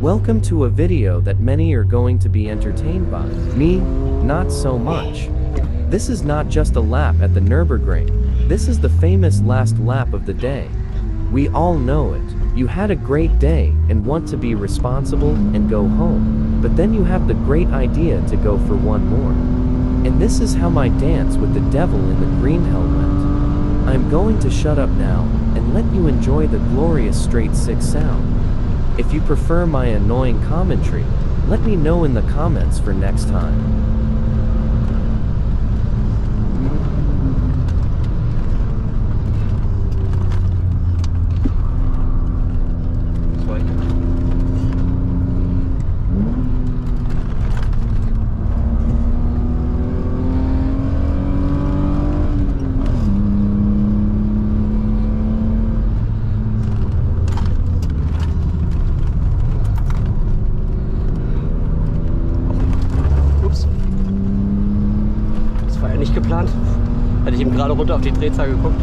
Welcome to a video that many are going to be entertained by. Me, not so much. This is not just a lap at the Nürburgring. This is the famous last lap of the day. We all know it. You had a great day and want to be responsible and go home. But then you have the great idea to go for one more. And this is how my dance with the devil in the green hell went. I'm going to shut up now and let you enjoy the glorious straight six sound. If you prefer my annoying commentary, let me know in the comments for next time. Nicht geplant. Hatte ich eben gerade runter auf die Drehzahl geguckt.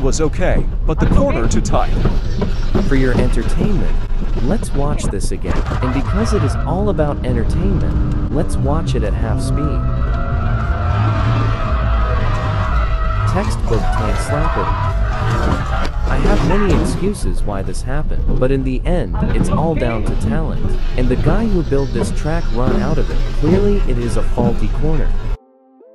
Was okay, but the corner too tight. For your entertainment, let's watch this again. And because it is all about entertainment, let's watch it at half speed. Textbook tank slapper. I have many excuses why this happened, but in the end, it's all down to talent. And the guy who built this track run out of it. Clearly, it is a faulty corner.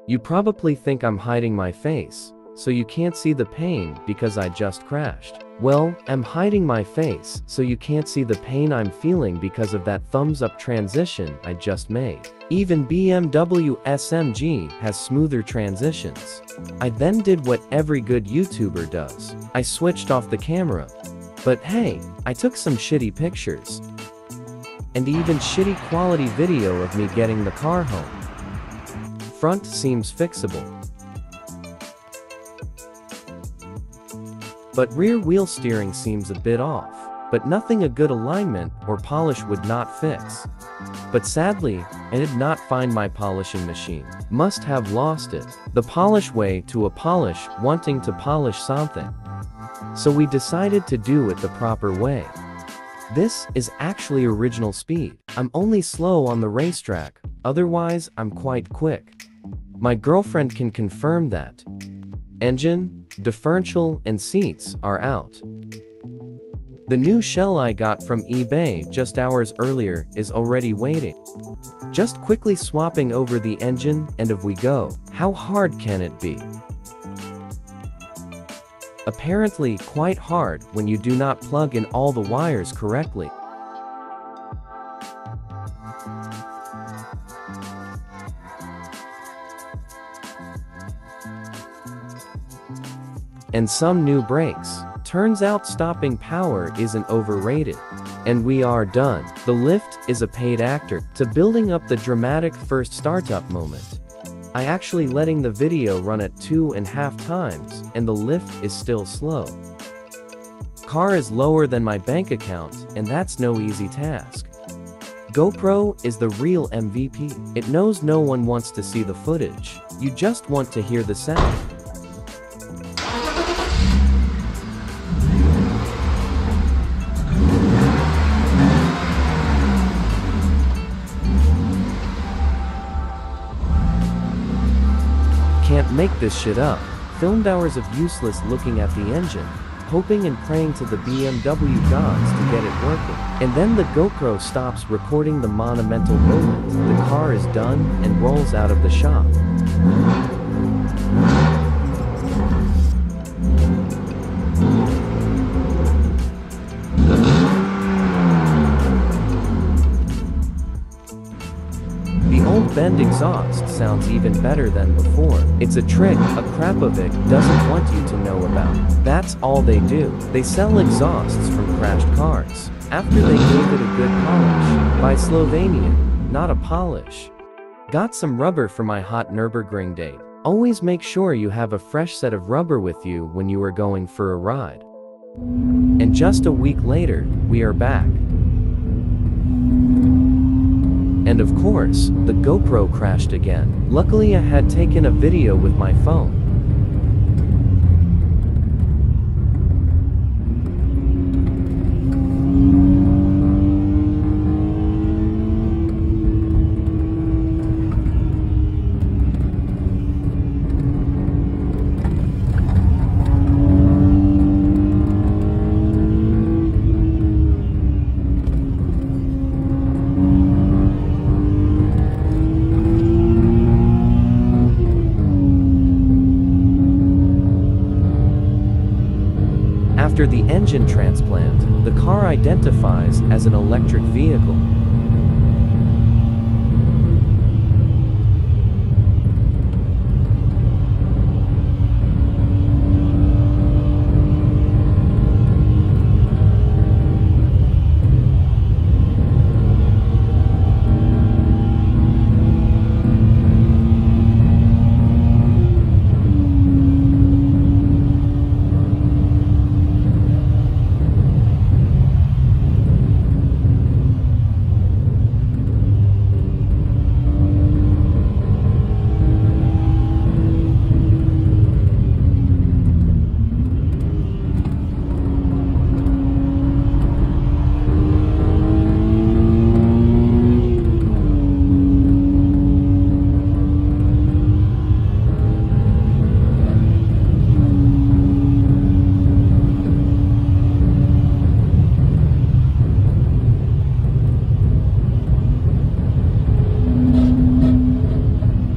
You probably think I'm hiding my face, so you can't see the pain because I just crashed. Well, I'm hiding my face so you can't see the pain I'm feeling because of that thumbs up transition I just made. Even BMW SMG has smoother transitions. I then did what every good YouTuber does. I switched off the camera. But hey, I took some shitty pictures. and even shitty quality video of me getting the car home. Front seems fixable, but rear wheel steering seems a bit off, but nothing a good alignment or polish would not fix. But sadly, I did not find my polishing machine. Must have lost it. The polish way to a polish wanting to polish something. So we decided to do it the proper way. This is actually original speed. I'm only slow on the racetrack, otherwise I'm quite quick. My girlfriend can confirm that. Engine, differential, and seats are out. The new shell I got from eBay just hours earlier is already waiting. Just quickly swapping over the engine and off we go. How hard can it be? Apparently quite hard when you do not plug in all the wires correctly. And some new brakes. Turns out stopping power isn't overrated. And we are done. The lift is a paid actor to building up the dramatic first startup moment. I actually letting the video run at 2.5 times and the lift is still slow. Car is lower than my bank account and that's no easy task. GoPro is the real MVP. It knows no one wants to see the footage. You just want to hear the sound. Can't make this shit up. Filmed hours of useless looking at the engine, hoping and praying to the BMW gods to get it working. And then the GoPro stops recording the monumental moment. The car is done and rolls out of the shop. Bend exhaust sounds even better than before. It's a trick a Krapovic doesn't want you to know about. That's all they do. They sell exhausts from crashed cars. After they gave it a good polish. By Slovenian, not a polish. Got some rubber for my hot Nürburgring date. Always make sure you have a fresh set of rubber with you when you are going for a ride. And just a week later, we are back. And of course, the GoPro crashed again. Luckily I had taken a video with my phone. After the engine transplant, the car identifies as an electric vehicle.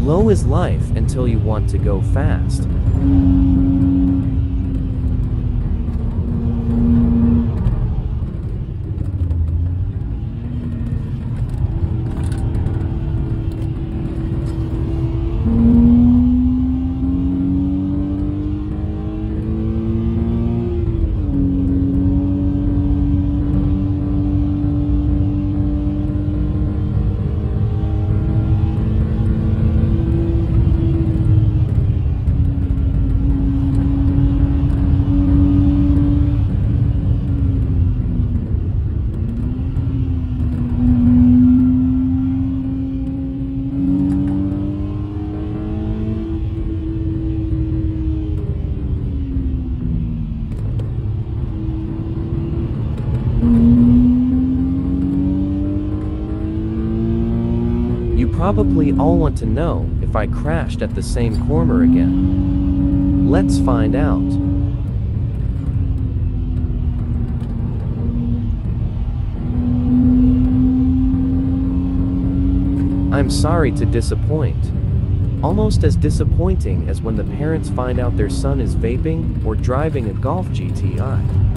Low is life until you want to go fast. probably all want to know if I crashed at the same corner again. Let's find out. I'm sorry to disappoint. Almost as disappointing as when the parents find out their son is vaping or driving a Golf GTI.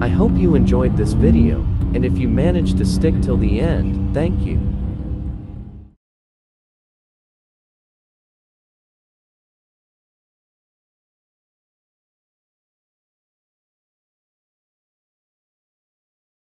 I hope you enjoyed this video, and if you managed to stick till the end, thank you.